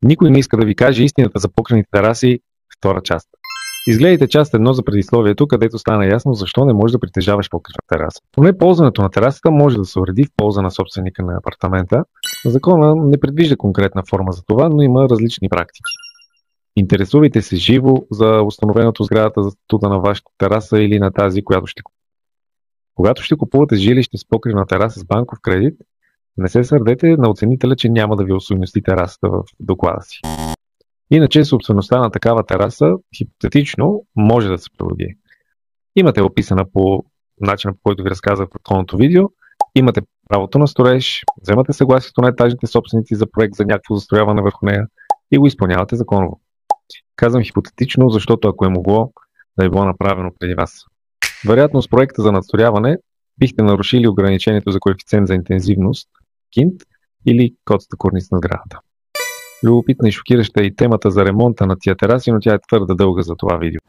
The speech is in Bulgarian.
Никой не иска да ви каже истината за покривните тераси, втора част. Изгледайте част 1 за предисловието, където стана ясно защо не можеш да притежаваш покривна тераса. Поне ползването на терасата може да се уреди в полза на собственика на апартамента. Закона не предвижда конкретна форма за това, но има различни практики. Интересувайте се живо за установеното в сградата за статута на вашата тераса или на тази, която ще купите. Когато ще купувате жилище с покривна тераса с банков кредит, не се сърдете на оценителя, че няма да ви остойности терасата в доклада си. Иначе собствеността на такава тераса, хипотетично, може да се проведи. Имате описана по начина, по който ви разказах в предходното видео, имате правото на строеж, вземате съгласието на етажните собственици за проект за някакво застрояване върху нея и го изпълнявате законово. Казвам хипотетично, защото ако е могло да е било направено преди вас. Вероятно с проекта за надстрояване бихте нарушили ограничението за коефициент за интензивност, КИНТ или котата корница на сградата. Любопитна и шокираща е и темата за ремонта на тия тераси, но тя е твърде дълга за това видео.